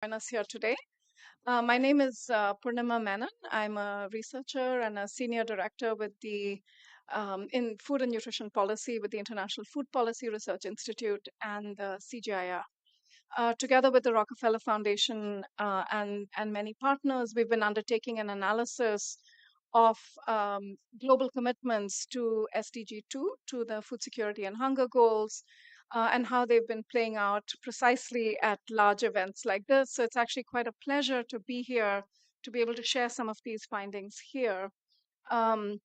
Join us here today. My name is Purnima Menon. I'm a researcher and a senior director with the in food and nutrition policy with the International Food Policy Research Institute and the CGIAR. Together with the Rockefeller Foundation and many partners, we've been undertaking an analysis of global commitments to SDG 2, to the food security and hunger goals, and how they've been playing out precisely at large events like this. So it's actually quite a pleasure to be here to be able to share some of these findings here. Um,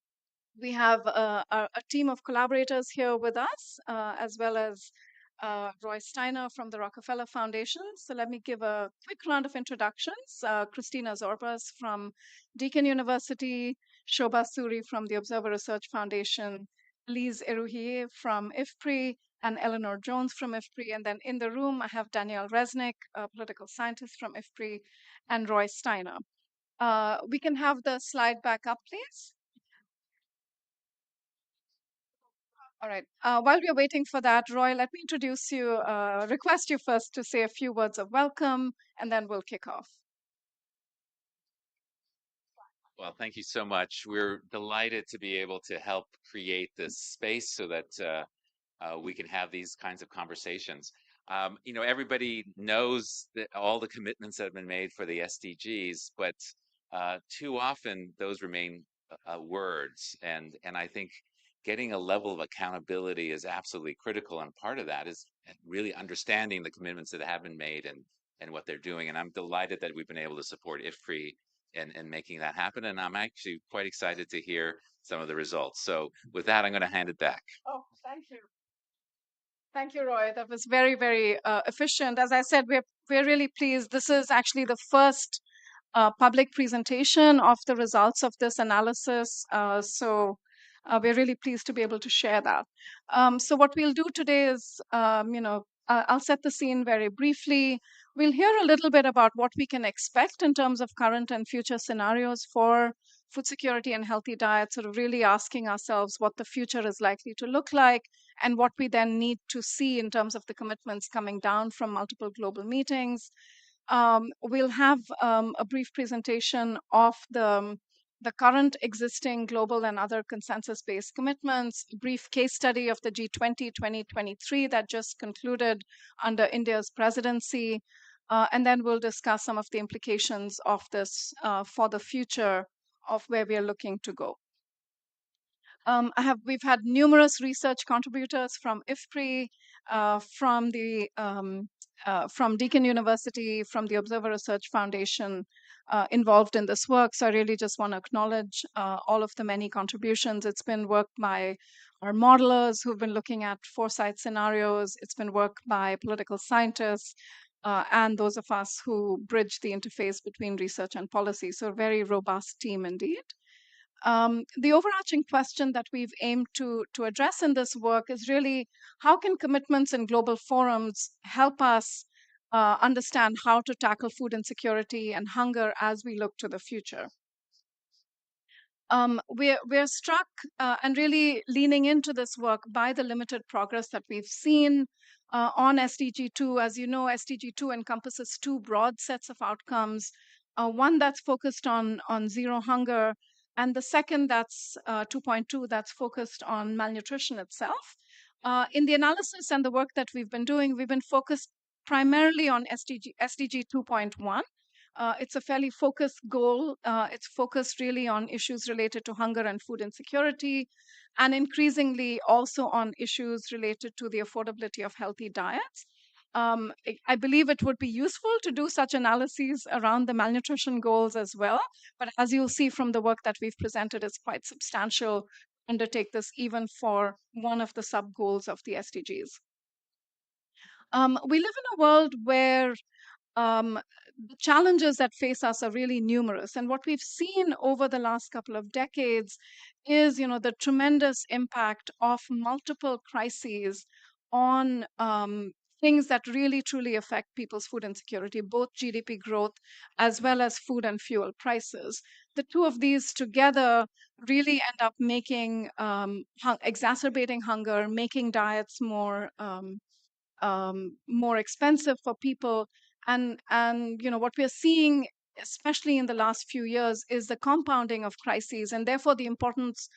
we have a team of collaborators here with us, as well as Roy Steiner from the Rockefeller Foundation. So let me give a quick round of introductions. Christina Zorbas from Deakin University, Shobha Suri from the Observer Research Foundation, Lise Eruhier from IFPRI, and Eleanor Jones from IFPRI. And then in the room, I have Danielle Resnick, a political scientist from IFPRI, and Roy Steiner. We can have the slide back up, please. All right. While we're waiting for that, Roy, let me introduce you, request you first to say a few words of welcome, and then we'll kick off. Well, thank you so much. We're delighted to be able to help create this space so that we can have these kinds of conversations. Everybody knows that all the commitments that have been made for the SDGs, but too often those remain words. And I think getting a level of accountability is absolutely critical. And part of that is really understanding the commitments that have been made and what they're doing. And I'm delighted that we've been able to support IFPRI and making that happen. And I'm actually quite excited to hear some of the results. So with that, I'm going to hand it back. Oh, thank you. Thank you, Roy. That was very, very efficient. As I said, we're really pleased. This is actually the first public presentation of the results of this analysis. So we're really pleased to be able to share that. So what we'll do today is, I'll set the scene very briefly. We'll hear a little bit about what we can expect in terms of current and future scenarios for food security and healthy diets, sort of really asking ourselves what the future is likely to look like and what we then need to see in terms of the commitments coming down from multiple global meetings. We'll have a brief presentation of the current existing global and other consensus-based commitments, a brief case study of the G20 2023 that just concluded under India's presidency, and then we'll discuss some of the implications of this for the future of where we are looking to go. We've had numerous research contributors from IFPRI, from Deakin University, from the Observer Research Foundation involved in this work. So I really just want to acknowledge all of the many contributions. It's been work by our modelers who've been looking at foresight scenarios. It's been work by political scientists and those of us who bridge the interface between research and policy. So a very robust team indeed. The overarching question that we've aimed to address in this work is really how can commitments in global forums help us understand how to tackle food insecurity and hunger as we look to the future? We're struck and really leaning into this work by the limited progress that we've seen on SDG 2. As you know, SDG 2 encompasses two broad sets of outcomes. One that's focused on zero hunger, and the second that's 2.2 that's focused on malnutrition itself. In the analysis and the work that we've been doing, we've been focused primarily on SDG 2.1. It's a fairly focused goal. It's focused really on issues related to hunger and food insecurity, and increasingly also on issues related to the affordability of healthy diets. I believe it would be useful to do such analyses around the malnutrition goals as well. But as you'll see from the work that we've presented, it's quite substantial to undertake this even for one of the sub goals of the SDGs. We live in a world where the challenges that face us are really numerous. And what we've seen over the last couple of decades is, the tremendous impact of multiple crises on things that really truly affect people's food insecurity, both GDP growth as well as food and fuel prices. The two of these together really end up making exacerbating hunger, making diets more expensive for people, And what we are seeing, especially in the last few years, is the compounding of crises, and therefore the importance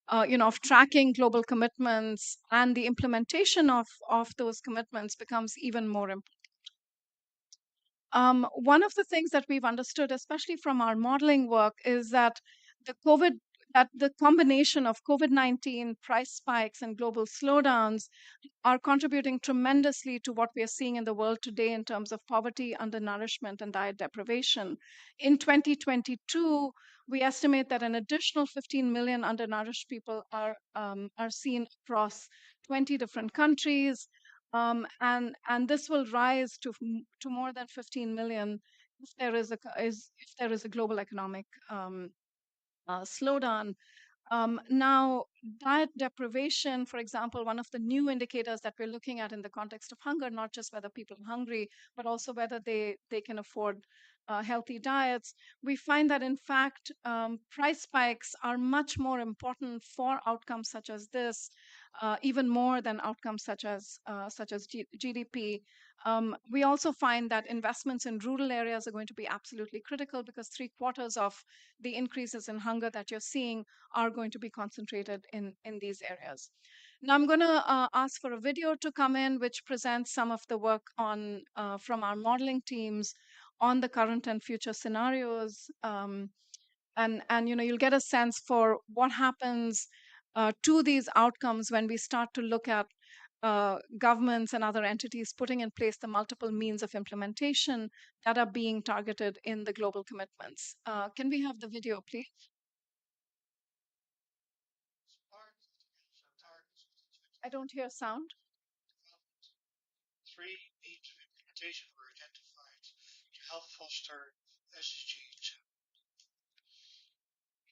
of tracking global commitments and the implementation of those commitments becomes even more important. One of the things that we've understood, especially from our modeling work, is that the COVID that the combination of COVID-19 price spikes and global slowdowns are contributing tremendously to what we are seeing in the world today in terms of poverty, undernourishment, and diet deprivation. In 2022, we estimate that an additional 15 million undernourished people are seen across 20 different countries, and this will rise to more than 15 million if there is a global economic slowdown. Now, diet deprivation, for example, one of the new indicators that we're looking at in the context of hunger, not just whether people are hungry, but also whether they can afford healthy diets, we find that in fact, price spikes are much more important for outcomes such as this, even more than outcomes such as GDP. We also find that investments in rural areas are going to be absolutely critical because 3/4 of the increases in hunger that you're seeing are going to be concentrated in these areas. Now, I'm going to ask for a video to come in, which presents some of the work from our modeling teams on the current and future scenarios. And you'll get a sense for what happens to these outcomes when we start to look at governments and other entities putting in place the multiple means of implementation that are being targeted in the global commitments. Can we have the video, please? I don't hear sound. Three means of implementation were identified to help foster SDGs.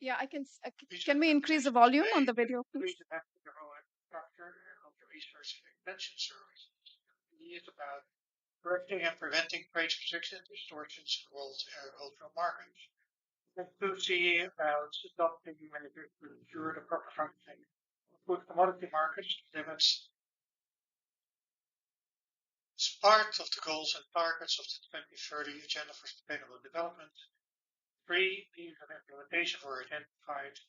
Yeah, can we increase the volume on the video, please? Structure of the research and extension service. It is about correcting and preventing trade restrictions and distortions in world agricultural markets. Advocacy about adopting measures to ensure the proper functioning of food commodity markets limits. As part of the goals and targets of the 2030 Agenda for Sustainable Development, 3 means of implementation were identified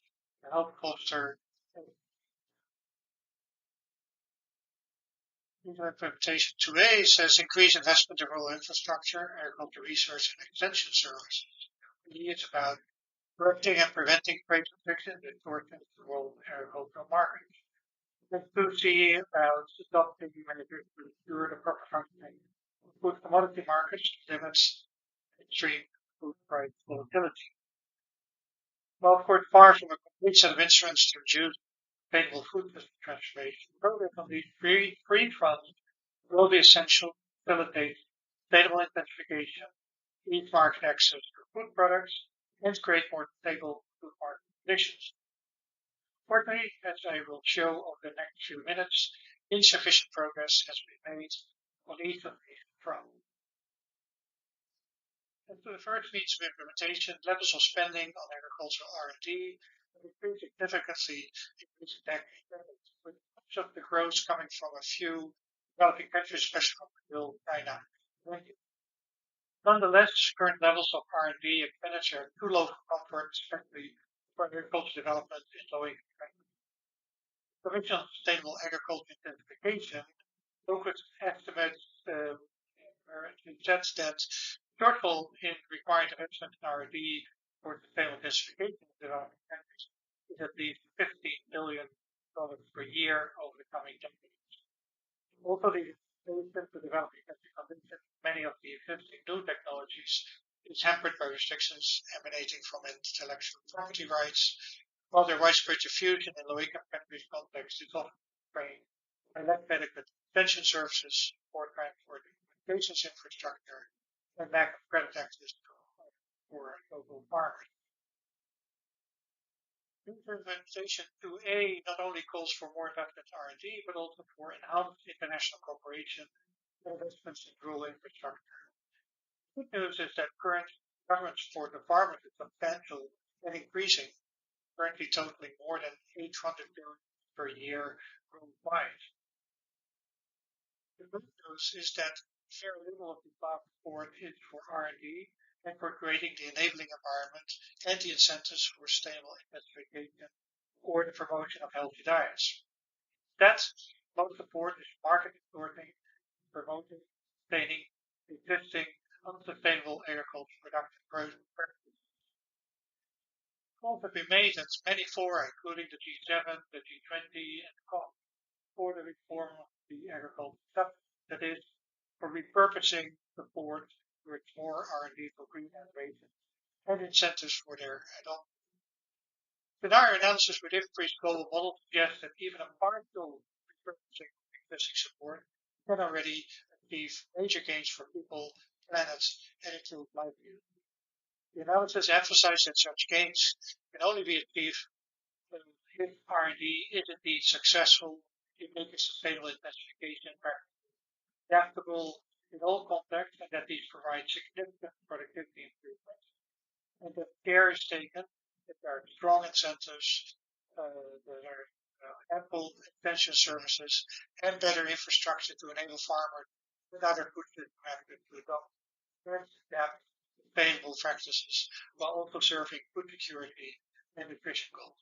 to help foster. Implementation 2A says increase investment in rural infrastructure, agriculture research, and extension services. E is about correcting and preventing trade restrictions and distortions in the world agricultural markets. And 2C about adopting measures to ensure the proper functioning of food commodity markets limits extreme food price volatility. Well, of course, far from a complete set of instruments to reduce sustainable food system transformation, progress on these three fronts will be essential to facilitate sustainable intensification, ease market access for food products, and create more stable food market conditions. Fortunately, as I will show over the next few minutes, insufficient progress has been made on each of these fronts. As to the first means of implementation, levels of spending on agricultural R&D have increased significantly in recent decades, with much of the growth coming from a few developing countries, especially from Brazil, China, and India. Nonetheless, current levels of R&D expenditure are too low for comfort, especially for agricultural development in low-income countries. The Commission on Sustainable Agriculture Intensification focused estimates suggests that shortfall in required investment in R&D for sustainable intensification in developing countries is at least $15 billion per year over the coming decades. Also, the investment for developing countries convinced many of the existing new technologies is hampered by restrictions emanating from intellectual property rights, while their widespread diffusion in low-income countries context is often constrained by lack of adequate extension services, poor transport and communications infrastructure, and lack of credit access for local farmers. Implementation 2A not only calls for more investment in R&D, but also for enhanced international cooperation and investments in rural infrastructure. Good news is that current government support of farmers is substantial and increasing, currently totaling more than $800 billion per year worldwide. The good news is that very little of the above support is for R&D and for creating the enabling environment and the incentives for sustainable intensification or the promotion of healthy diets. That most support is market sourcing, promoting, sustaining existing unsustainable agricultural production practices. Calls have been made at many fora, including the G7, the G20, and the COP, for the reform of the agricultural sector. That is, for repurposing support towards more R&D for green innovation and incentives for their adoption. Scenario analysis with IFPRI's global model suggests that even a partial repurposing of existing support can already achieve major gains for people, planet, and improve livelihood. The analysis emphasized that such gains can only be achieved if R&D is indeed successful in making sustainable intensification adaptable in all contexts, and that these provide significant productivity improvements, and that care is taken, that there are strong incentives, there are ample extension services, and better infrastructure to enable farmers and other food system actors to adopt and adapt sustainable practices while also serving food security and nutrition goals.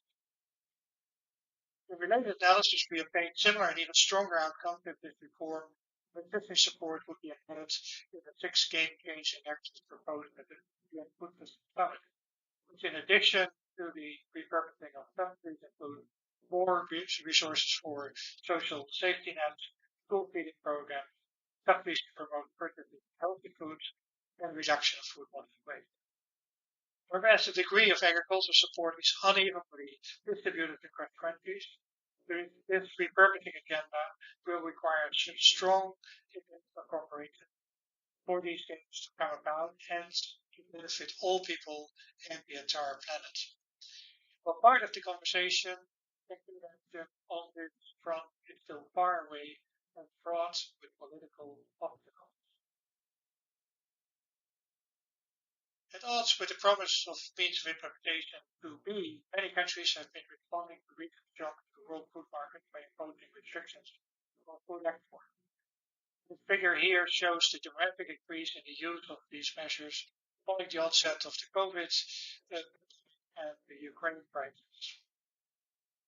In related analysis, we obtained similar and even stronger outcomes if this reform with existing support would be embedded in the 6 game-changing actions proposed at the UN Food System Summit, which in addition to the repurposing of subsidies include more resources for social safety nets, school feeding programs, subsidies to promote purchasing of healthy foods, and reduction of food waste. Whereas the degree of agricultural support is unevenly distributed across countries, this repurposing agenda will require strong international cooperation for these gains to come about and to benefit all people and the entire planet. But part of the conversation, that on this front is still far away and fraught with political obstacles. At odds with the promise of means of implementation to be, many countries have been responding to recent shocks to the world food market by imposing restrictions on food export. The figure here shows the dramatic increase in the use of these measures following the onset of the COVID and the Ukraine crisis.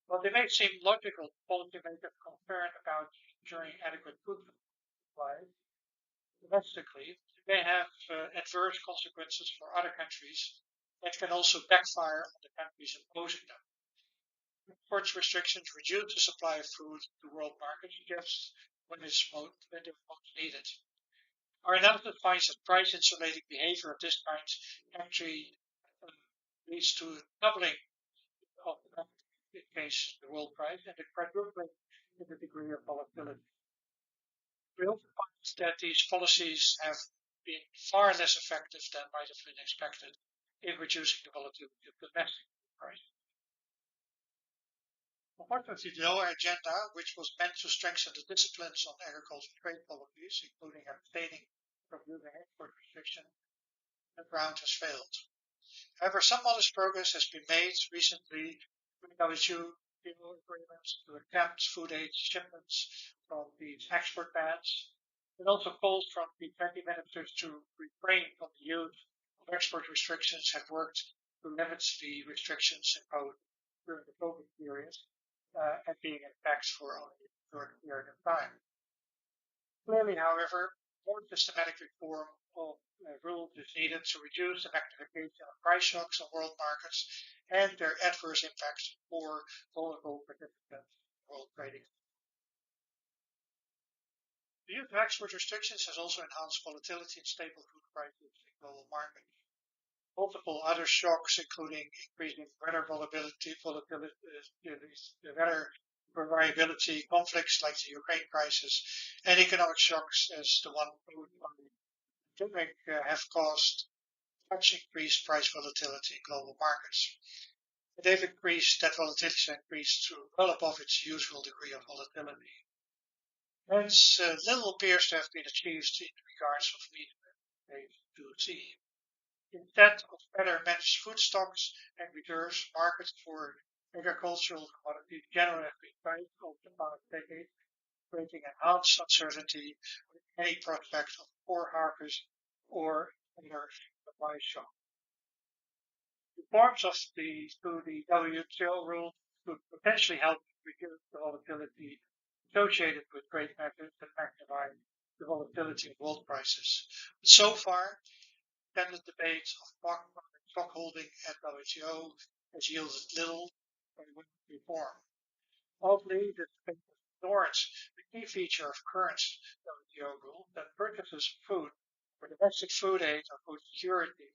While they may seem logical to policymakers concerned about ensuring adequate food supply domestically, they have adverse consequences for other countries that can also backfire on the countries imposing them. Import restrictions reduce the supply of food to world markets just when they're most needed. Our analysis finds that price insulating behavior of this kind actually leads to doubling of the case the world price and a quadrupling in the degree of volatility. We also find that these policies have been far less effective than might have been expected in reducing the volatility of domestic prices. Unfortunately, the lower agenda, which was meant to strengthen the disciplines on agricultural trade policies, including abstaining from using export restriction, the ground has failed. However, some modest progress has been made recently with WTO agreements to exempt food aid shipments from these export bans. It also calls from the 20 ministers to refrain from the use of export restrictions have worked to limit the restrictions imposed during the COVID period and being in effect for only a short period of time. Clearly, however, more systematic reform of rules is needed to reduce the magnification of price shocks on world markets and their adverse impacts for vulnerable participants in world trading. The use of export restrictions has also enhanced volatility and stable food prices in global markets. Multiple other shocks, including increasing weather variability, conflicts like the Ukraine crisis, and economic shocks as the one posed by the pandemic, have caused much increased price volatility in global markets. They've increased, that volatility has increased to well above its usual degree of volatility. Hence, little appears to have been achieved in regards of meat A2C. Instead of better managed food stocks and reserves, markets for agricultural commodities generally have been priced over the past decade creating enhanced uncertainty with any prospect of poor harvest or other supply shock. Reforms of the WTO rules could potentially help reduce the volatility associated with trade measures and maximize the volatility of world prices. But so far, extended debates of stockholding at WTO has yielded little reform. Oddly, this paper ignores the key feature of current WTO rules that purchases of food for domestic food aid or food security,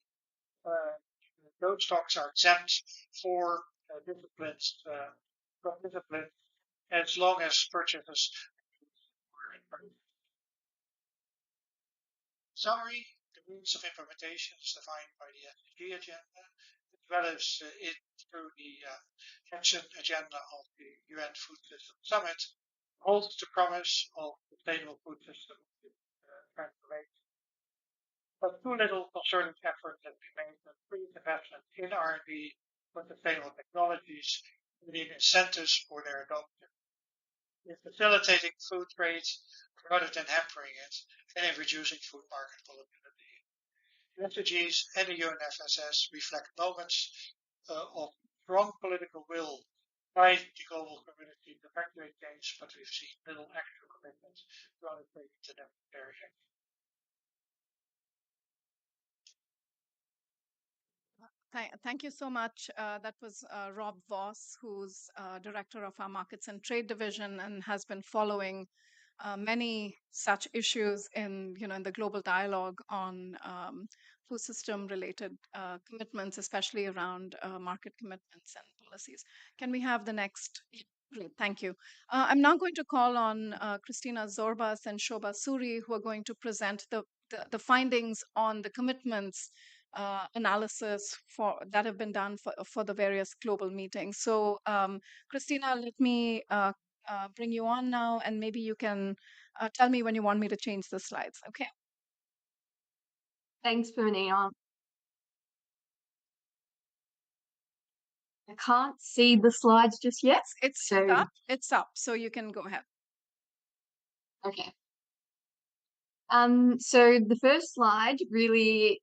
those stocks are exempt for disciplines, from discipline as long as purchases are in summary, the means of implementation is defined by the SDG agenda, as well as it through the action agenda of the UN Food System Summit, holds the promise of sustainable food system transformation. But too little concerted effort has been made to increase investment in R&D for sustainable technologies, including incentives for their adoption. In facilitating food trade rather than hampering it, and in reducing food market volatility. The SDGs and the UNFSS reflect moments of strong political will by the global community to effectuate change, but we've seen little actual commitment to undertaking the necessary action. Thank you so much. That was Rob Voss, who's director of our Markets and Trade Division and has been following many such issues in the global dialogue on food system related commitments, especially around market commitments and policies. Can we have the next? Great, thank you. I'm now going to call on Christina Zorbas and Shobha Suri, who are going to present the findings on the commitments analysis that have been done for the various global meetings. So, Christina, let me bring you on now, and maybe you can tell me when you want me to change the slides. Okay. Thanks, Purnima. I can't see the slides just yet. It's so up. It's up, so you can go ahead. Okay. So the first slide really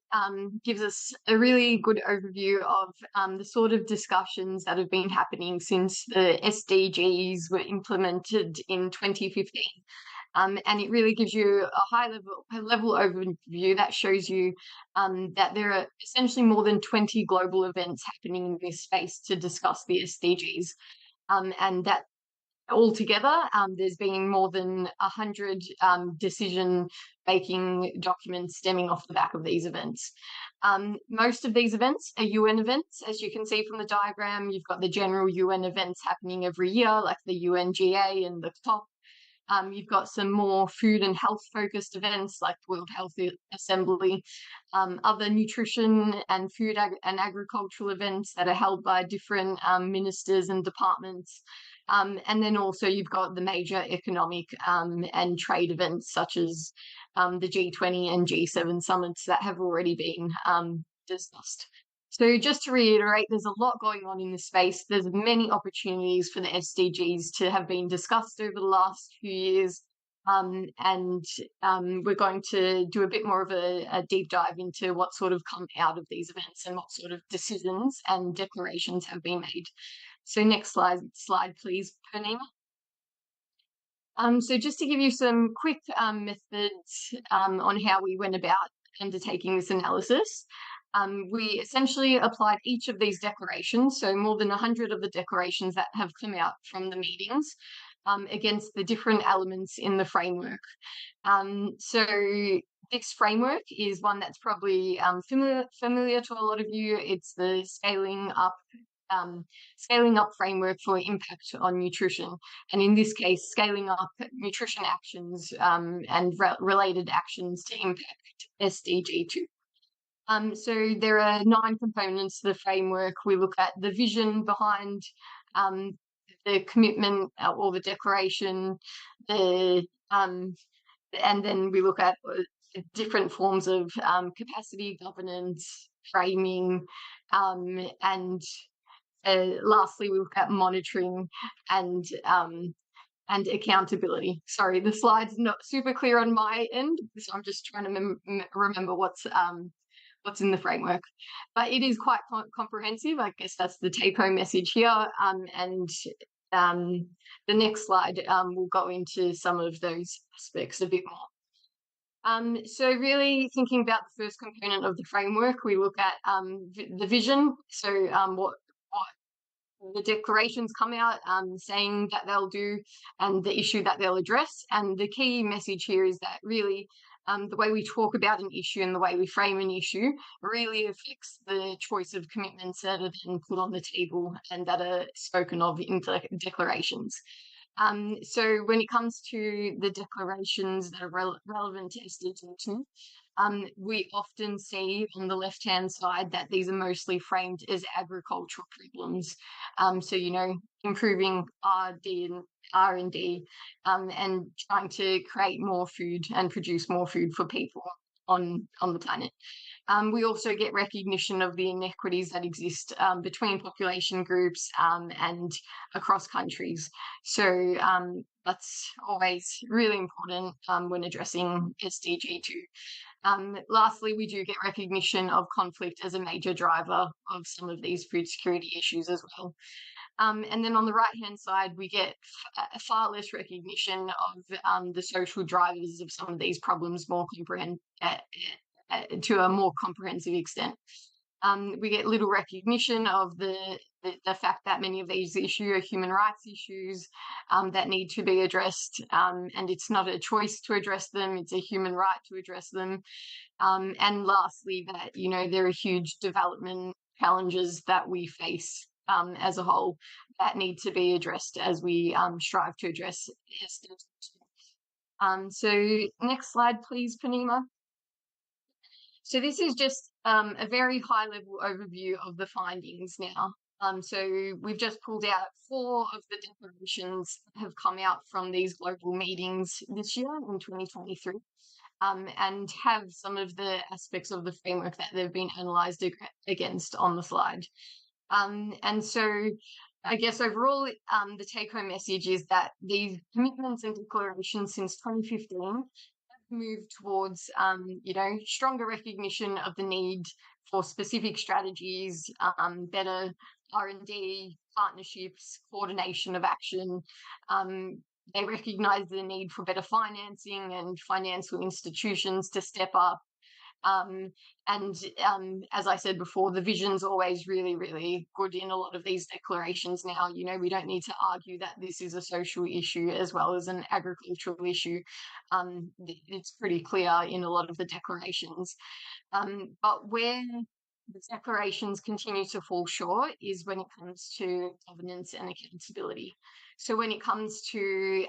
gives us a really good overview of the sort of discussions that have been happening since the SDGs were implemented in 2015. And it really gives you a high level overview that shows you that there are essentially more than 20 global events happening in this space to discuss the SDGs. And that altogether, there's been more than 100 decision-making documents stemming off the back of these events. Most of these events are UN events. As you can see from the diagram, you've got the general UN events happening every year, like the UNGA and the COP. You've got some more food and health focused events like the World Health Assembly, other nutrition and food and agricultural events that are held by different ministers and departments. And then also you've got the major economic and trade events such as the G20 and G7 summits that have already been discussed. So just to reiterate, there's a lot going on in this space. There's many opportunities for the SDGs to have been discussed over the last few years. And we're going to do a bit more of a deep dive into what sort of come out of these events and what sort of decisions and declarations have been made. So next slide please, Purnima. So just to give you some quick methods on how we went about undertaking this analysis. We essentially applied each of these declarations, so more than 100 of the declarations that have come out from the meetings, against the different elements in the framework. So this framework is one that's probably familiar to a lot of you. It's the scaling up framework for impact on nutrition, and in this case, scaling up nutrition actions and related actions to impact SDG 2. So there are 9 components to the framework. We look at the vision behind the commitment or the declaration, and then we look at different forms of capacity, governance, framing, and lastly, we look at monitoring and and accountability. Sorry, the slide's not super clear on my end, so I'm just trying to remember what's in the framework. But it is quite comprehensive. I guess that's the take-home message here. And the next slide will go into some of those aspects a bit more. So really thinking about the first component of the framework, we look at the vision. So what the declarations come out saying that they'll do and the issue that they'll address. And the key message here is that really the way we talk about an issue and the way we frame an issue really affects the choice of commitments that are then put on the table and that are spoken of in declarations. So when it comes to the declarations that are relevant to SDG 2, we often see on the left-hand side that these are mostly framed as agricultural problems. So, improving R&D and trying to create more food and produce more food for people on the planet. We also get recognition of the inequities that exist between population groups and across countries. So that's always really important when addressing SDG 2. Lastly, we do get recognition of conflict as a major driver of some of these food security issues as well. And then on the right-hand side, we get far less recognition of the social drivers of some of these problems to a more comprehensive extent. We get little recognition of the fact that many of these issues are human rights issues that need to be addressed, and it's not a choice to address them, it's a human right to address them. And lastly, that, there are huge development challenges that we face as a whole that need to be addressed as we strive to address SDGs. So next slide, please, Panima. So this is just a very high-level overview of the findings now. So we've just pulled out 4 of the declarations that have come out from these global meetings this year in 2023, and have some of the aspects of the framework that they've been analysed against on the slide. And so I guess overall, the take-home message is that these commitments and declarations since 2015 move towards, stronger recognition of the need for specific strategies, better R&D, partnerships, coordination of action. They recognise the need for better financing and financial institutions to step up. And as I said before, the vision's always really, really good in a lot of these declarations now. We don't need to argue that this is a social issue as well as an agricultural issue. It's pretty clear in a lot of the declarations. But where the declarations continue to fall short is when it comes to governance and accountability. So when it comes to,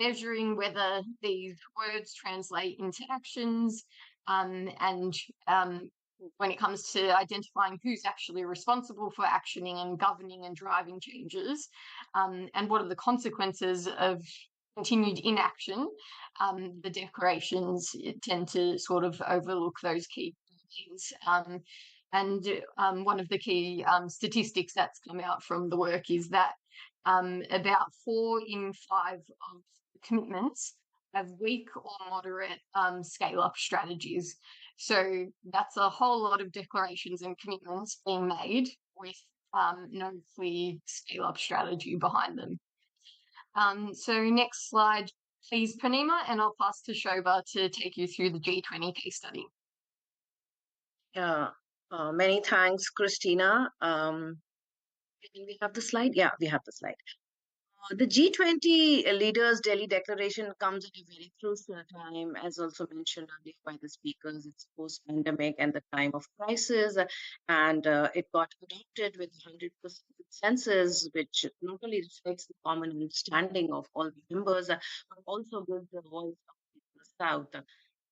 measuring whether these words translate into actions, and when it comes to identifying who's actually responsible for actioning and governing and driving changes, and what are the consequences of continued inaction, the declarations tend to sort of overlook those key things. And one of the key statistics that's come out from the work is that about 4 in 5 of commitments have weak or moderate scale-up strategies. So that's a whole lot of declarations and commitments being made with no clear scale-up strategy behind them. So next slide, please, Panima, and I'll pass to Shobha to take you through the G20 case study. Yeah, many thanks, Christina. Can we have the slide? Yeah, we have the slide. The G20 leaders' Delhi declaration comes at a very crucial time, as also mentioned earlier by the speakers. It's post-pandemic and the time of crisis, and it got adopted with 100% consensus, which not only reflects the common understanding of all the members, but also gives the voice of the South.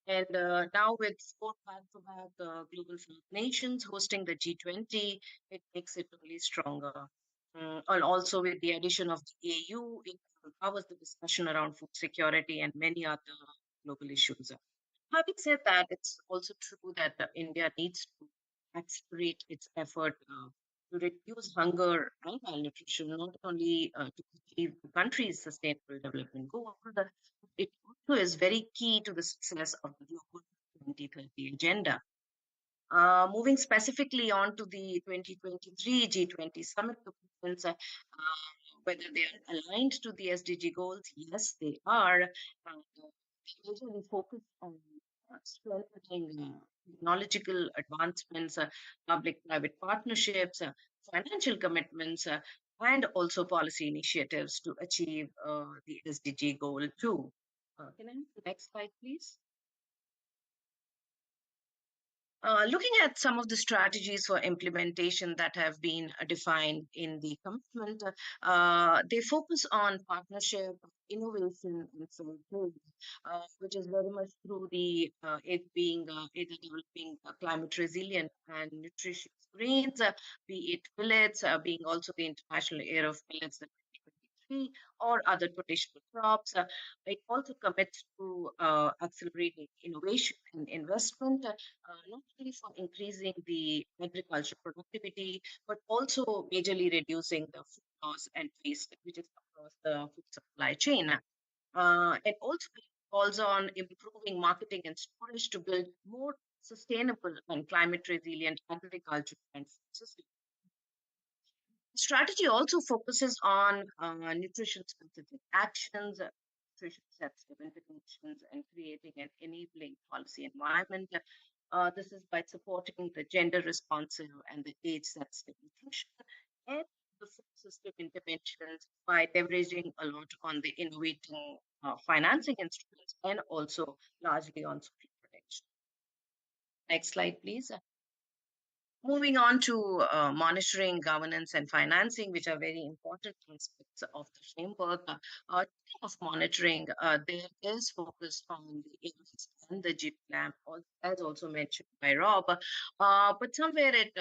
And now with 4 back-to-back global nations hosting the G20, it makes it really stronger. And also with the addition of the AU, it empowers the discussion around food security and many other global issues. Having said that, it's also true that India needs to accelerate its effort to reduce hunger and malnutrition, not only to achieve the country's sustainable development goals, it also is very key to the success of the global 2030 agenda. Moving specifically on to the 2023 G20 summit commitments, whether they are aligned to the SDG goals, yes, they are. They majorly focus on strengthening technological advancements, public-private partnerships, financial commitments, and also policy initiatives to achieve the SDG goal too. Can I have the next slide, please? Looking at some of the strategies for implementation that have been defined in the commitment, they focus on partnership, innovation, and fair trade, which is very much through the it being either developing climate resilient and nutritious grains, be it millets, being also the International Year of Millets, the 2023, or other traditional crops. It also commits to accelerating innovation and investment, not only for increasing the agriculture productivity, but also majorly reducing the food loss and waste, which is across the food supply chain. It also calls on improving marketing and storage to build more sustainable and climate resilient agriculture and food systems. Strategy also focuses on nutrition specific actions, nutrition sensitive interventions, and creating an enabling policy environment. This is by supporting the gender responsive and the age sensitive nutrition and the food system interventions by leveraging a lot on the innovating financing instruments and also largely on social protection. Next slide, please. Moving on to monitoring, governance, and financing, which are very important aspects of the framework. Of monitoring, there is focus on the areas and the GPLAM, as also mentioned by Rob, but somewhere it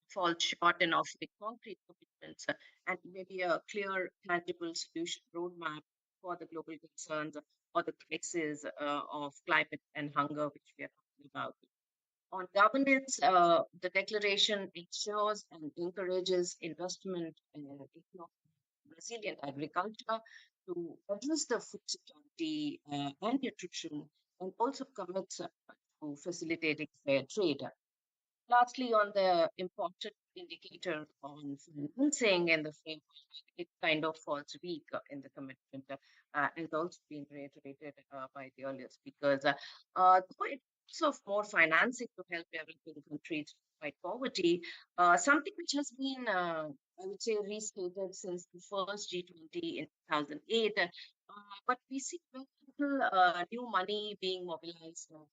falls short in offering concrete commitments and maybe a clear, tangible solution roadmap for the global concerns or the crisis of climate and hunger, which we are talking about. On governance, the declaration ensures and encourages investment in resilient agriculture to address the food security and nutrition, and also commits to facilitating fair trade. Lastly, on the important indicator on financing and the framework, it kind of falls weak in the commitment, has also been reiterated by the earlier speakers. Though it of more financing to help developing countries fight poverty, something which has been, I would say, restated since the first G20 in 2008. But we see very little new money being mobilized or,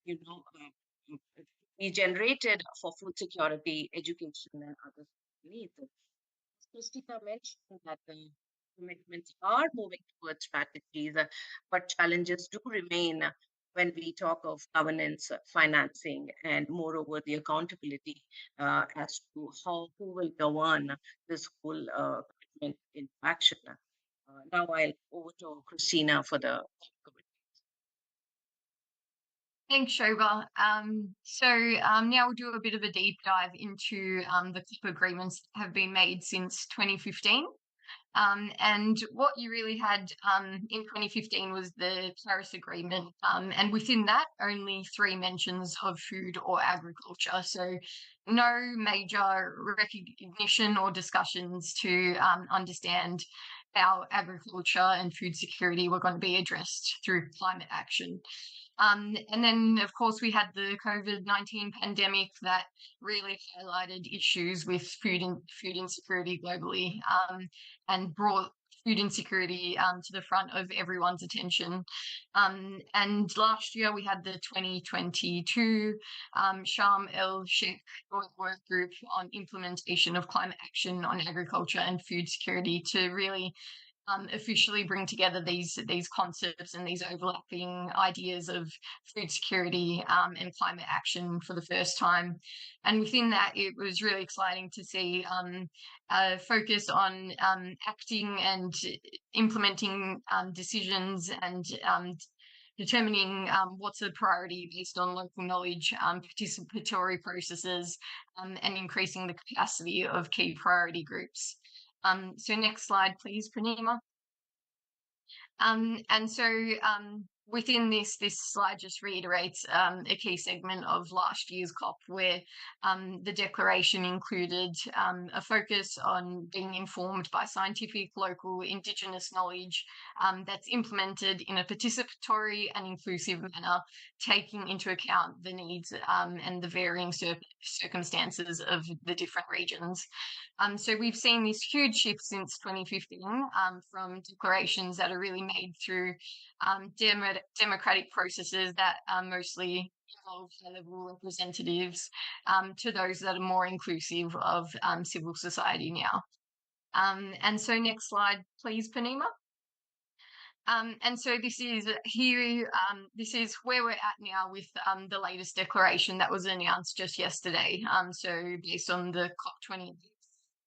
you know, be generated for food security, education, and other needs. Christina mentioned that the commitments are moving towards strategies, but challenges do remain when we talk of governance, financing, and moreover the accountability as to who will govern this whole commitment in action. Now I'll over to Christina for the commitment. Thanks, Shobha. Now we'll do a bit of a deep dive into the COP agreements that have been made since 2015. And what you really had in 2015 was the Paris Agreement, and within that, only 3 mentions of food or agriculture. So no major recognition or discussions to understand how agriculture and food security were going to be addressed through climate action. And then, of course, we had the COVID-19 pandemic that really highlighted issues with food insecurity globally, and brought food insecurity to the front of everyone's attention. And last year we had the 2022 Sharm el-Sheikh Joint Work Group on implementation of climate action on agriculture and food security to really officially bring together these concepts and these overlapping ideas of food security and climate action for the first time. And within that, it was really exciting to see a focus on acting and implementing decisions and determining what's a priority based on local knowledge, participatory processes, and increasing the capacity of key priority groups. So next slide, please, Pranima. And so within this slide just reiterates a key segment of last year's COP, where the declaration included a focus on being informed by scientific, local, Indigenous knowledge that's implemented in a participatory and inclusive manner, taking into account the needs and the varying circumstances of the different regions. So we've seen this huge shift since 2015 from declarations that are really made through democratic processes that mostly involve high-level representatives to those that are more inclusive of civil society now. And so next slide, please, Panima. And so this is here. This is where we're at now with the latest declaration that was announced just yesterday. So based on the COP28.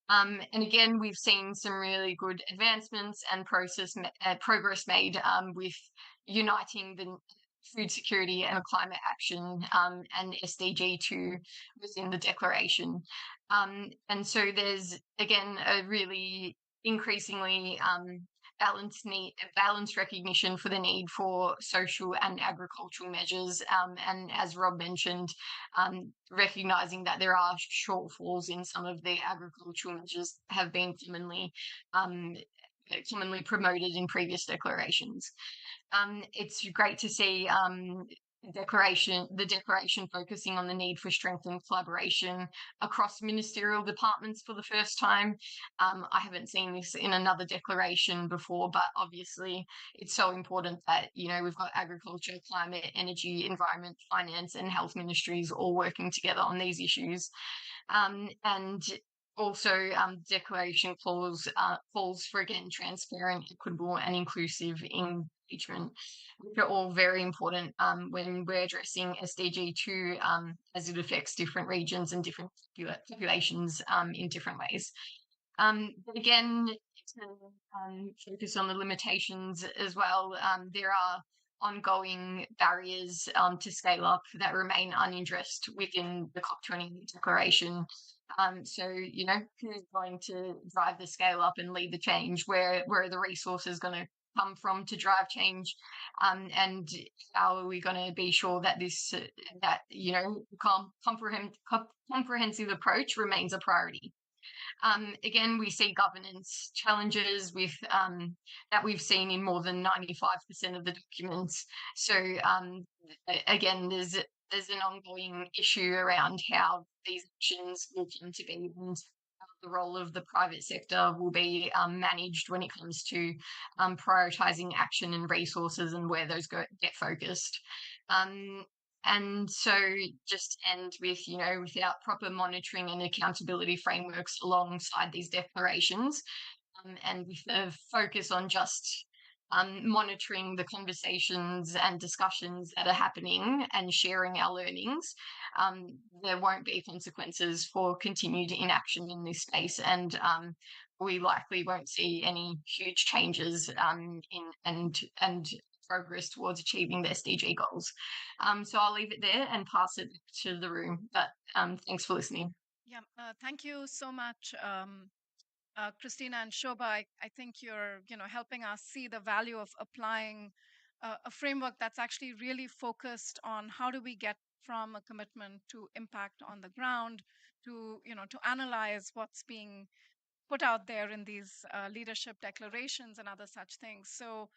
And again, we've seen some really good advancements and progress made with uniting the food security and climate action and SDG 2 within the declaration. And so there's, again, a really increasingly balanced recognition for the need for social and agricultural measures. And as Rob mentioned, recognizing that there are shortfalls in some of the agricultural measures have been commonly promoted in previous declarations. It's great to see the declaration focusing on the need for strengthened collaboration across ministerial departments for the first time. I haven't seen this in another declaration before, but obviously it's so important that, you know, we've got agriculture, climate, energy, environment, finance, and health ministries all working together on these issues. And also, declaration calls for, again, transparent, equitable, and inclusive engagement, which are all very important when we're addressing SDG 2 as it affects different regions and different populations in different ways. But again, to focus on the limitations as well, there are ongoing barriers to scale up that remain unaddressed within the COP28 declaration. So, you know, who's going to drive the scale up and lead the change? Where are the resources going to come from to drive change? And how are we going to be sure that that, you know, comprehensive approach remains a priority? Again, we see governance challenges with that we've seen in more than 95% of the documents. So again, there's an ongoing issue around how these actions will come to be and how the role of the private sector will be managed when it comes to prioritising action and resources and where those get focused. And so just end with, you know, without proper monitoring and accountability frameworks alongside these declarations, and with a focus on just monitoring the conversations and discussions that are happening and sharing our learnings, there won't be consequences for continued inaction in this space. And we likely won't see any huge changes and progress towards achieving the SDG goals. So I'll leave it there and pass it to the room. But thanks for listening. Yeah, thank you so much, Christina and Shobha. I think you're, you know, helping us see the value of applying a framework that's actually really focused on how do we get from a commitment to impact on the ground to, you know, to analyze what's being put out there in these leadership declarations and other such things. So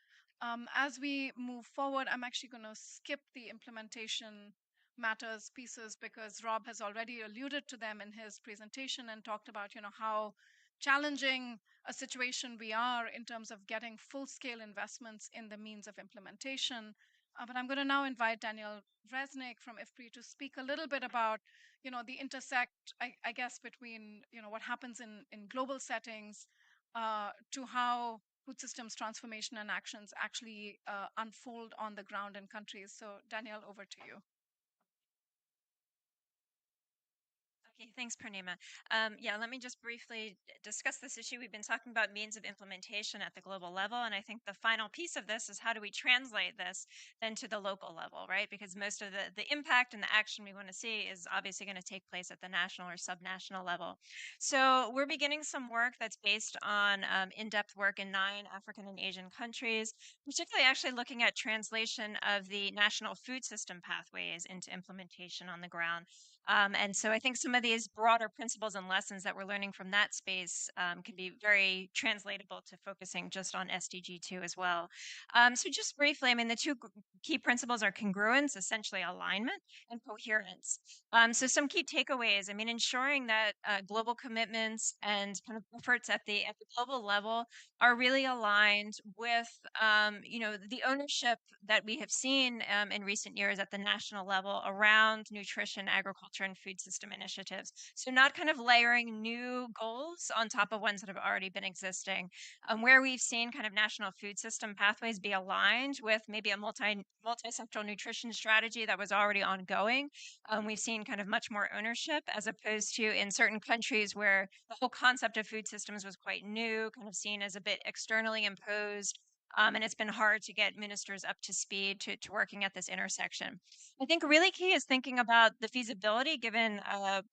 as we move forward, I'm actually going to skip the implementation matters pieces because Rob has already alluded to them in his presentation and talked about, you know, how challenging a situation we are in terms of getting full-scale investments in the means of implementation. But I'm going to now invite Daniel Resnick from IFPRI to speak a little bit about, you know, the intersect, I guess, between, you know, what happens in global settings to how food systems transformation and actions actually unfold on the ground in countries. So Daniel, over to you. Okay, thanks, Purnima. Yeah, let me just briefly discuss this issue. We've been talking about means of implementation at the global level, and I think the final piece of this is how do we translate this then to the local level, right? Because most of the impact and the action we want to see is obviously going to take place at the national or subnational level. So we're beginning some work that's based on in-depth work in 9 African and Asian countries, particularly actually looking at translation of the national food system pathways into implementation on the ground. And so I think some of these broader principles and lessons that we're learning from that space can be very translatable to focusing just on SDG 2 as well. So just briefly, I mean, the two key principles are congruence, essentially alignment, and coherence. So some key takeaways, I mean, ensuring that global commitments and kind of efforts at the global level are really aligned with, the ownership that we have seen in recent years at the national level around nutrition, agriculture, and food system initiatives. So not kind of layering new goals on top of ones that have already been existing. Where we've seen kind of national food system pathways be aligned with maybe a multi-sectoral nutrition strategy that was already ongoing, we've seen kind of much more ownership as opposed to in certain countries where the whole concept of food systems was quite new, kind of seen as a bit externally imposed. And it's been hard to get ministers up to speed to working at this intersection. I think really key is thinking about the feasibility given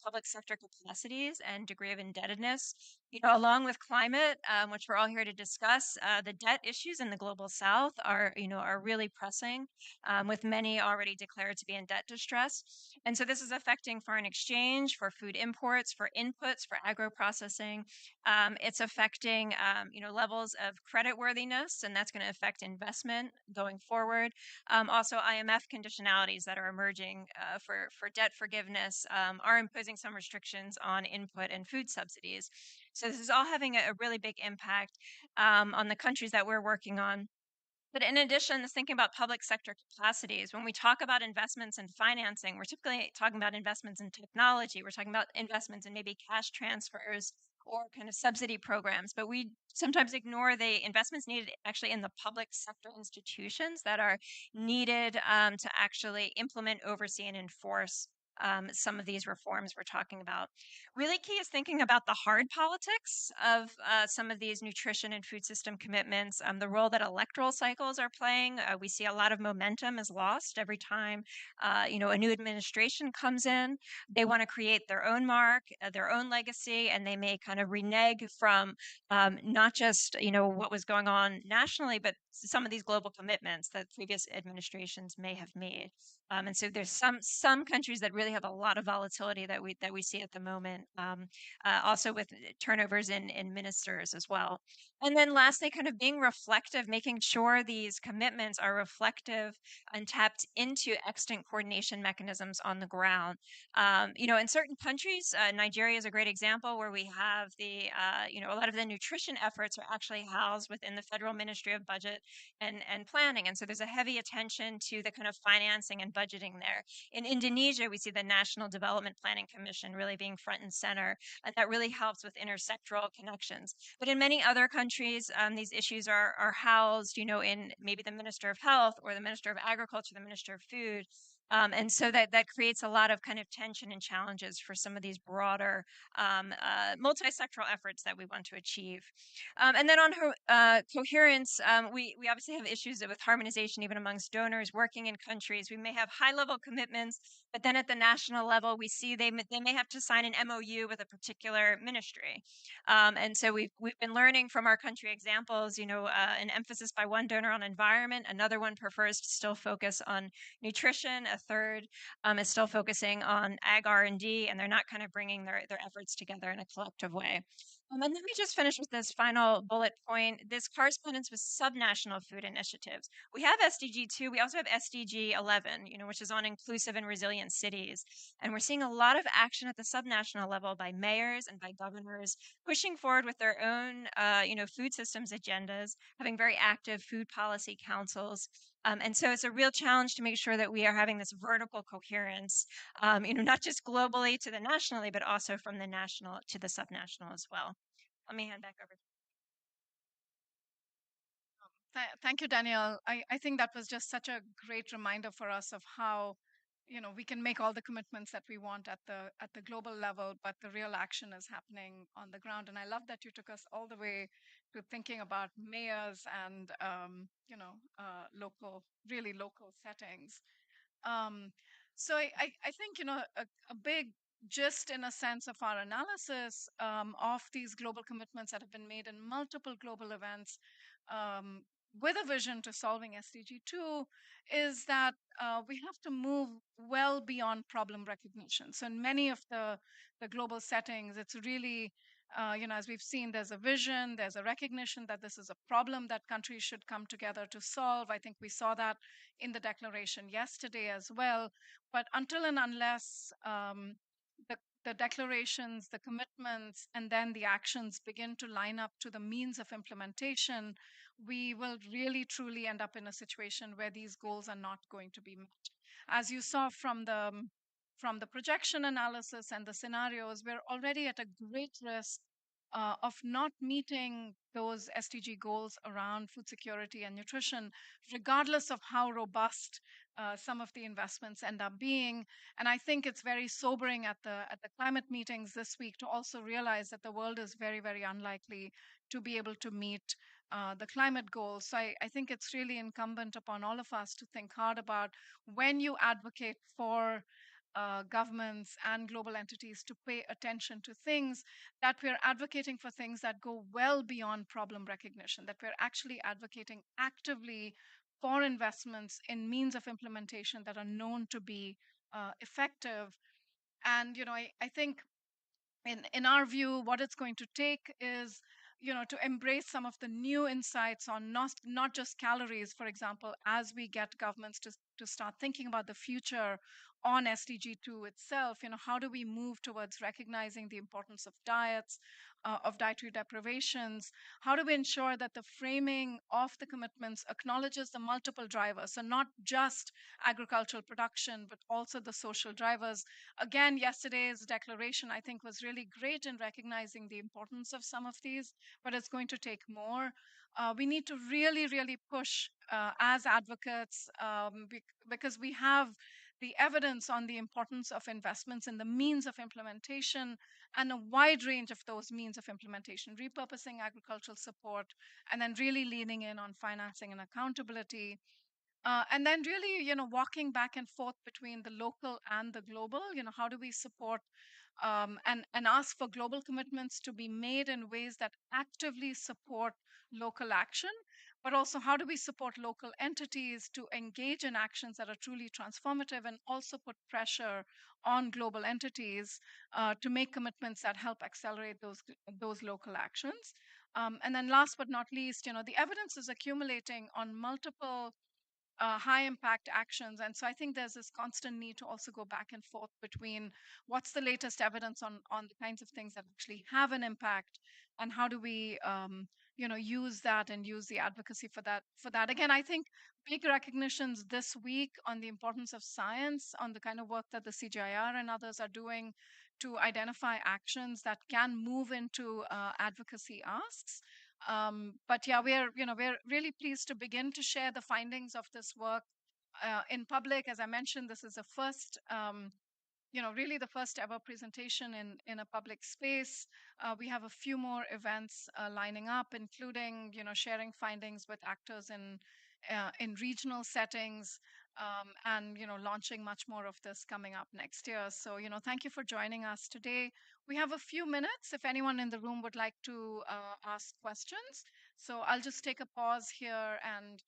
public sector capacities and degree of indebtedness. Along with climate, which we're all here to discuss, the debt issues in the global south are really pressing, with many already declared to be in debt distress. And so this is affecting foreign exchange for food imports, for inputs, for agro processing. It's affecting, levels of credit worthiness, and that's going to affect investment going forward. Also, IMF conditionalities that are emerging for debt forgiveness are imposing some restrictions on input and food subsidies. So this is all having a really big impact on the countries that we're working on. But in addition, is thinking about public sector capacities. When we talk about investments in financing, we're typically talking about investments in technology. We're talking about investments in maybe cash transfers or kind of subsidy programs. But we sometimes ignore the investments needed actually in the public sector institutions that are needed to actually implement, oversee, and enforce some of these reforms we're talking about. Really key is thinking about the hard politics of some of these nutrition and food system commitments, the role that electoral cycles are playing. We see a lot of momentum is lost every time, a new administration comes in. They want to create their own mark, their own legacy, and they may kind of renege from not just, what was going on nationally, but some of these global commitments that previous administrations may have made. And so there's some countries that really have a lot of volatility that we see at the moment. Also with turnovers in ministers as well. And then lastly, kind of being reflective, making sure these commitments are reflective and tapped into extant coordination mechanisms on the ground. In certain countries, Nigeria is a great example where we have a lot of the nutrition efforts are actually housed within the Federal Ministry of Budget and Planning. And so there's a heavy attention to the kind of financing and budgeting there. In Indonesia, we see the National Development Planning Commission really being front and center, and that really helps with intersectoral connections. But in many other countries, these issues are housed, in maybe the Minister of Health or the Minister of Agriculture, the Minister of Food. And so that creates a lot of kind of tension and challenges for some of these broader multi-sectoral efforts that we want to achieve. And then on coherence, we obviously have issues with harmonization even amongst donors working in countries. We may have high-level commitments, but then at the national level, we see they may have to sign an MOU with a particular ministry. And so we've been learning from our country examples, an emphasis by one donor on environment, another one prefers to still focus on nutrition, a third is still focusing on ag R&D, and they're not kind of bringing their efforts together in a collective way. And let me just finish with this final bullet point, this correspondence with subnational food initiatives. We have SDG 2, we also have SDG 11, which is on inclusive and resilient cities. And we're seeing a lot of action at the subnational level by mayors and by governors pushing forward with their own, food systems agendas, having very active food policy councils. And so it's a real challenge to make sure that we are having this vertical coherence, not just globally to the nationally, but also from the national to the subnational as well. Let me hand back over. Thank you, Danielle. I think that was just such a great reminder for us of how we can make all the commitments that we want at the global level, but the real action is happening on the ground. And I love that you took us all the way to thinking about mayors and really local settings. Um, so I think, a big just in a sense of our analysis of these global commitments that have been made in multiple global events um, with a vision to solving SDG 2 is that we have to move well beyond problem recognition. So in many of the global settings, it's really as we've seen, there's a vision, there's a recognition that this is a problem that countries should come together to solve. I think we saw that in the declaration yesterday as well. But until and unless the the declarations, the commitments, and then the actions begin to line up to the means of implementation, we will really truly end up in a situation where these goals are not going to be met. As you saw from the projection analysis and the scenarios, we're already at a great risk of not meeting those SDG goals around food security and nutrition, regardless of how robust some of the investments end up being. And I think it's very sobering at the climate meetings this week to also realize that the world is very, very unlikely to be able to meet the climate goals. So I think it's really incumbent upon all of us to think hard about when you advocate for governments and global entities to pay attention to things, that we're advocating for things that go well beyond problem recognition, that we're actually advocating actively for investments in means of implementation that are known to be effective. And I think in our view, what it's going to take is to embrace some of the new insights on not just calories, for example, as we get governments to start thinking about the future on SDG 2 itself. How do we move towards recognizing the importance of diets, of dietary deprivations? How do we ensure that the framing of the commitments acknowledges the multiple drivers, so not just agricultural production but also the social drivers? Again, yesterday's declaration, I think, was really great in recognizing the importance of some of these, but it's going to take more. We need to really, really push as advocates because we have the evidence on the importance of investments in the means of implementation and a wide range of those means of implementation, repurposing agricultural support, and then really leaning in on financing and accountability. And then really, walking back and forth between the local and the global. How do we support and ask for global commitments to be made in ways that actively support local action, but also how do we support local entities to engage in actions that are truly transformative and also put pressure on global entities to make commitments that help accelerate those local actions. And then last but not least, the evidence is accumulating on multiple high impact actions. And so I think there's this constant need to also go back and forth between what's the latest evidence on the kinds of things that actually have an impact, and how do we use that and use the advocacy for that. Again, I think big recognitions this week on the importance of science, on the kind of work that the CGIAR and others are doing to identify actions that can move into advocacy asks. But yeah, we're really pleased to begin to share the findings of this work in public. As I mentioned, this is the first, really the first ever presentation in a public space. We have a few more events lining up, including sharing findings with actors in regional settings, and launching much more of this coming up next year. So thank you for joining us today. We have a few minutes if anyone in the room would like to ask questions. So I'll just take a pause here, and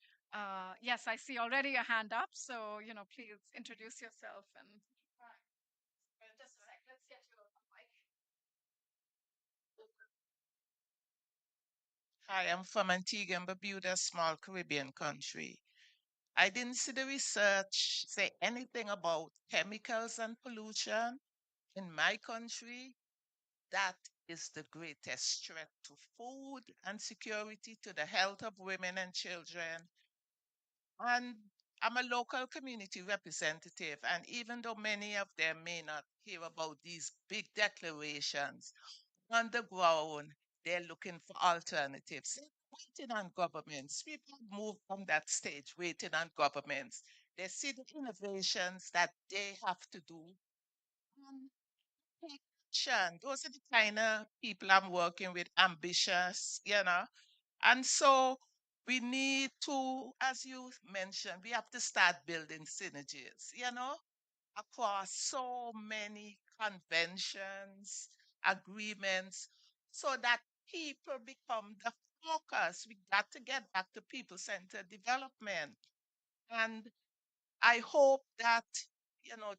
yes, I see already a hand up. So please introduce yourself and. Just a sec. Let's get you a mic. Hi, I'm from Antigua and Barbuda, a small Caribbean country. I didn't see the research say anything about chemicals and pollution in my country. That is the greatest threat to food and security, to the health of women and children. And I'm a local community representative, and even though many of them may not hear about these big declarations, on the ground, they're looking for alternatives. They're waiting on governments. People move from that stage, waiting on governments. They see the innovations that they have to do and take action. Those are the kind of people I'm working with, ambitious, And so we need to, as you mentioned, we have to start building synergies, across so many conventions, agreements, so that people become the focus. We got to get back to people-centered development. And I hope that,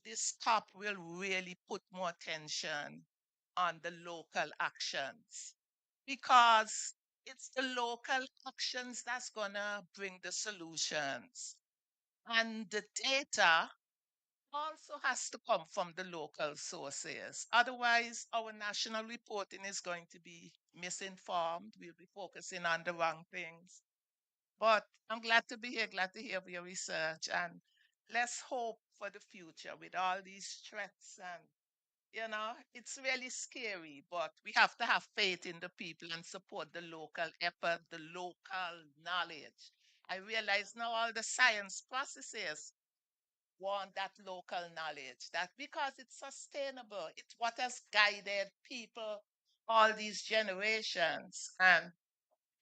this COP will really put more attention on the local actions because it's the local actions that's going to bring the solutions. And the data also has to come from the local sources. Otherwise, our national reporting is going to be misinformed. We'll be focusing on the wrong things. But I'm glad to be here, glad to hear your research. And let's hope for the future with all these threats. And, it's really scary, but we have to have faith in the people and support the local effort, the local knowledge. I realize now all the science processes want that local knowledge, that because it's sustainable, it's what has guided people all these generations. And,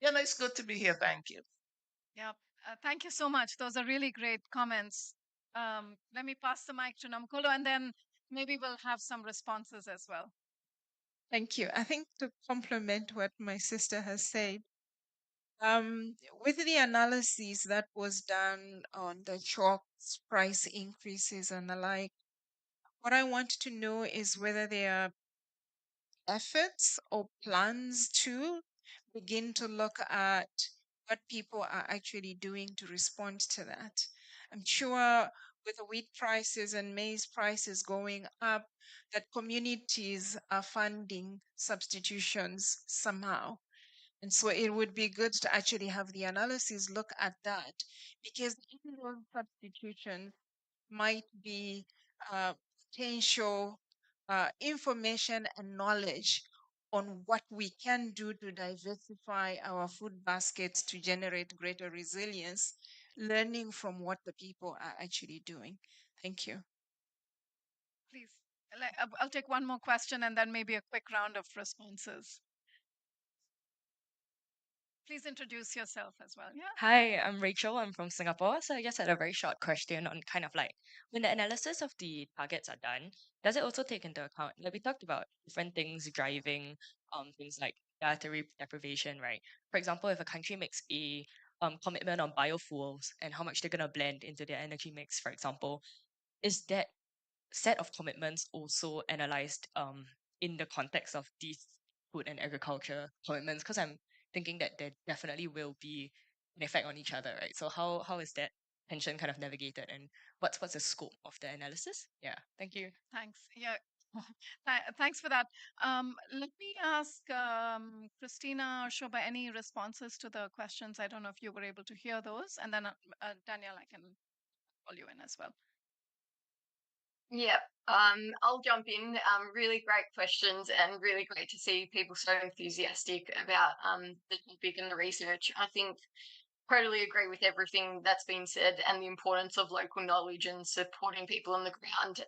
it's good to be here. Thank you. Yeah, thank you so much. Those are really great comments. Let me pass the mic to Namkolo, and then maybe we'll have some responses as well. Thank you. I think to complement what my sister has said, with the analysis that was done on the chalk's price increases and the like, what I want to know is whether there are efforts or plans to begin to look at what people are actually doing to respond to that. I'm sure with the wheat prices and maize prices going up, that communities are funding substitutions somehow. And so it would be good to actually have the analysis look at that, because even those substitutions might be potential information and knowledge on what we can do to diversify our food baskets to generate greater resilience, learning from what the people are actually doing. Thank you. Please, I'll take one more question and then maybe a quick round of responses. Please introduce yourself as well. Yeah. Hi, I'm Rachel. I'm from Singapore. So I just had a very short question on kind of like when the analysis of the targets are done, does it also take into account, like we talked about different things driving things like dietary deprivation, right? For example, if a country makes a commitment on biofuels and how much they're gonna blend into their energy mix, for example, is that set of commitments also analyzed in the context of these food and agriculture commitments? Because I'm thinking that there definitely will be an effect on each other, right? So how is that tension kind of navigated, and what's the scope of the analysis? Yeah, thank you. Thanks. Yeah. Thanks for that. Let me ask Christina or Shobha any responses to the questions. I don't know if you were able to hear those. And then Danielle, I can call you in as well. Yep. I'll jump in. Really great questions and really great to see people so enthusiastic about the topic and the research. I think totally agree with everything that's been said and the importance of local knowledge and supporting people on the ground.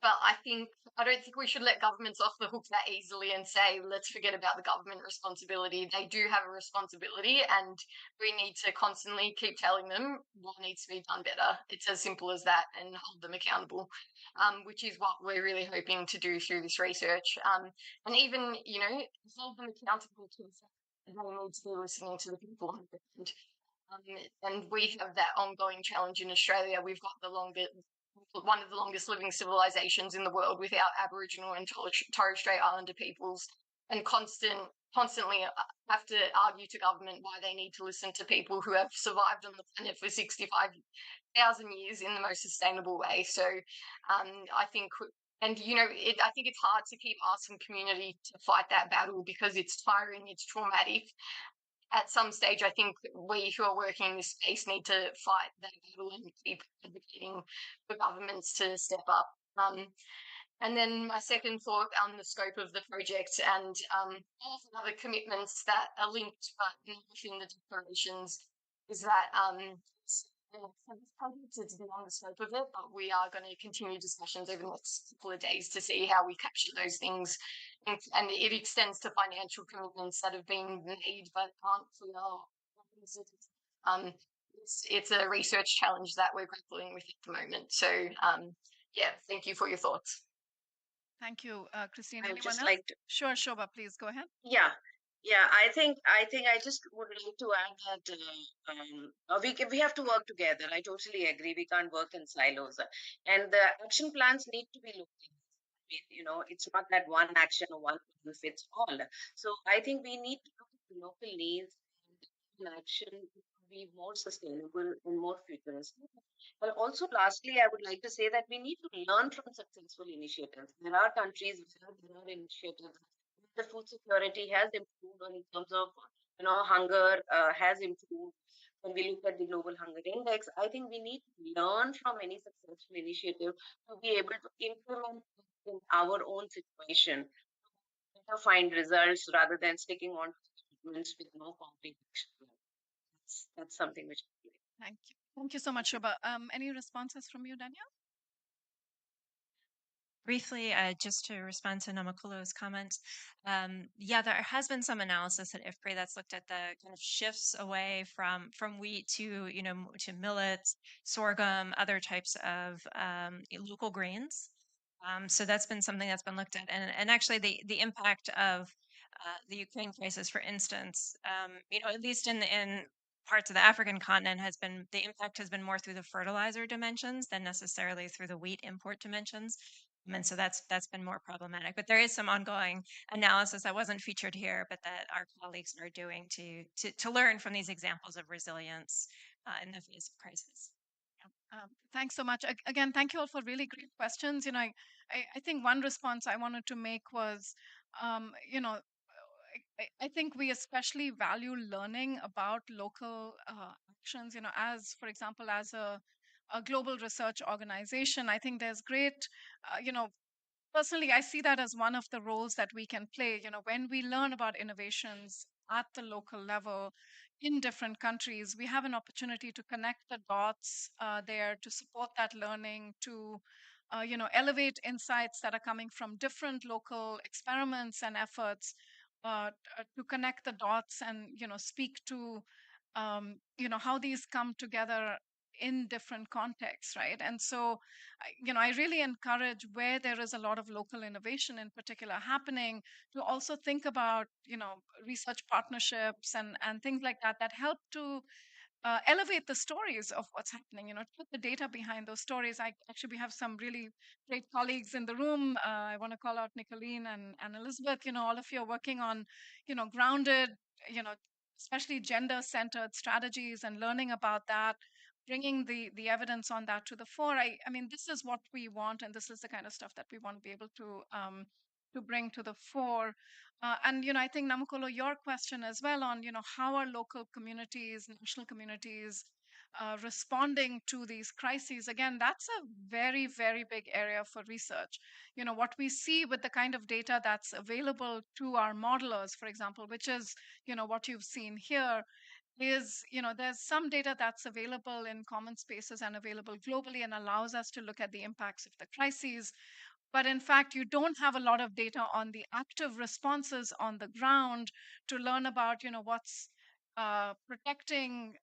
But I don't think we should let governments off the hook that easily and say, let's forget about the government responsibility. They do have a responsibility, and we need to constantly keep telling them what needs to be done better. It's as simple as that, and hold them accountable, which is what we're really hoping to do through this research. And even, hold them accountable to the fact that they need to be listening to the people on the ground. And we have that ongoing challenge in Australia. We've got one of the longest living civilizations in the world without Aboriginal and Torres Strait Islander peoples, and constantly have to argue to government why they need to listen to people who have survived on the planet for 65,000 years in the most sustainable way. So I think, and I think it's hard to keep asking community to fight that battle because it's tiring, it's traumatic. At some stage, I think we who are working in this space need to fight that battle and keep advocating for governments to step up. And then my second thought on the scope of the project and all the other commitments that are linked but not within the declarations is that So this project is beyond the scope of it, but we are going to continue discussions over the next couple of days to see how we capture those things. And it extends to financial commitments that have been made but can't fully. Um, it's a research challenge that we're grappling with at the moment. So, yeah, thank you for your thoughts. Thank you, Christine. I would Anyone just else? like to, Sure, Shobha, please go ahead. yeah, yeah. I just would like to add that we have to work together. I totally agree. We can't work in silos, and the action plans need to be looked at. It's not that one action or one plan fits all. So I think we need to look at the local needs and action to be more sustainable and more futuristic. But also, lastly, I would like to say that we need to learn from successful initiatives. There are countries where there are initiatives. The food security has improved in terms of, hunger has improved. When we look at the global hunger index, I think we need to learn from any successful initiative to be able to implement it in our own situation to find results rather than sticking on to statements with no concrete action. That's something which I believe. Thank you. Thank you so much, Shobha. Any responses from you, Danielle? Briefly, just to respond to Namakulo's comments, yeah, there has been some analysis at IFPRI that's looked at the kind of shifts away from wheat to to millets, sorghum, other types of local grains. So that's been something that's been looked at, and actually the impact of the Ukraine crisis, for instance, at least in parts of the African continent, the impact has been more through the fertilizer dimensions than necessarily through the wheat import dimensions. And so that's been more problematic. But there is some ongoing analysis that wasn't featured here, but that our colleagues are doing to learn from these examples of resilience in the face of crisis. Thanks so much. Again, thank you all for really great questions. I think one response I wanted to make was, I think we especially value learning about local actions. As for example, as a global research organization, I think there's great, personally, I see that as one of the roles that we can play. When we learn about innovations at the local level in different countries, we have an opportunity to connect the dots there, to support that learning, to elevate insights that are coming from different local experiments and efforts, to connect the dots and speak to how these come together in different contexts, right? And so I really encourage, where there is a lot of local innovation in particular happening, to also think about research partnerships and things like that that help to elevate the stories of what's happening, to put the data behind those stories. We have some really great colleagues in the room. I want to call out Nicolene and Elizabeth. All of you are working on, grounded, you know, especially gender-centered strategies and learning about that, bringing the evidence on that to the fore. I mean, this is what we want, and this is the kind of stuff that we want to be able to bring to the fore. And I think, Namakolo, your question as well on how are local communities, national communities responding to these crises. Again, that's a very, very big area for research. What we see with the kind of data that's available to our modelers, for example, which is what you've seen here, is there's some data that's available in common spaces and available globally and allows us to look at the impacts of the crises. But in fact, you don't have a lot of data on the active responses on the ground to learn about what's protecting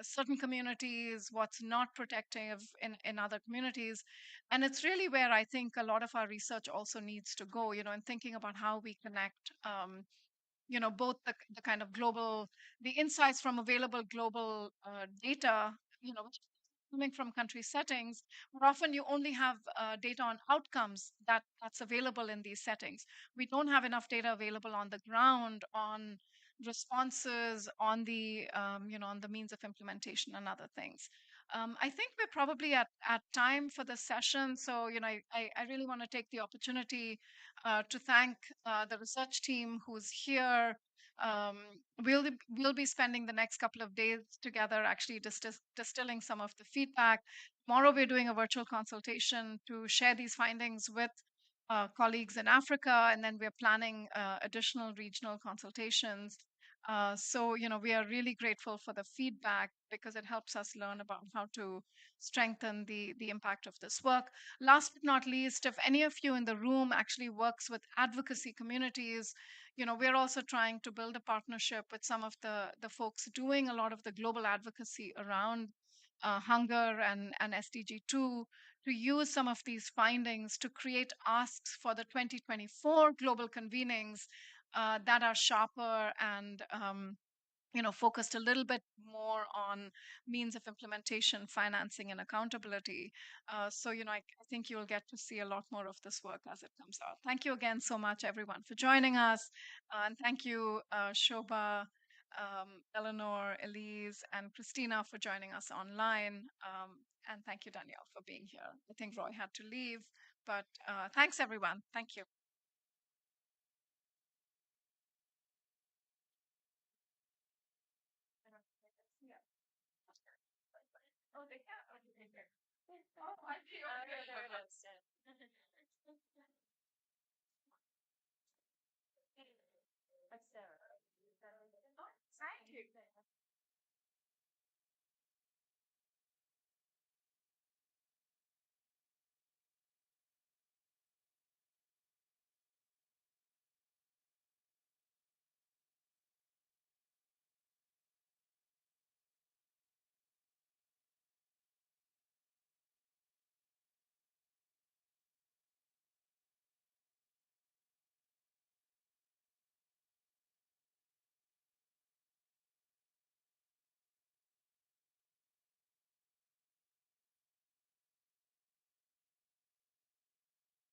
certain communities, what's not protective in other communities. And it's really where I think a lot of our research also needs to go, in thinking about how we connect both the kind of global, the insights from available global data, which is coming from country settings. But often you only have data on outcomes that's available in these settings. We don't have enough data available on the ground on responses, on the on the means of implementation and other things. I think we're probably at time for the session. So, I really want to take the opportunity to thank the research team who's here. Um, we'll be spending the next couple of days together, actually distilling some of the feedback. Tomorrow, we're doing a virtual consultation to share these findings with colleagues in Africa, and then we're planning additional regional consultations. So, we are really grateful for the feedback because it helps us learn about how to strengthen the impact of this work. Last but not least, if any of you in the room actually works with advocacy communities, we're also trying to build a partnership with some of the folks doing a lot of the global advocacy around hunger and SDG 2 to use some of these findings to create asks for the 2024 global convenings that are sharper and focused a little bit more on means of implementation, financing, and accountability. So, I think you'll get to see a lot more of this work as it comes out. Thank you again so much, everyone, for joining us. And thank you, Shobha, Eleanor, Elise, and Christina for joining us online. And thank you, Danielle, for being here. I think Roy had to leave, but thanks, everyone. Thank you.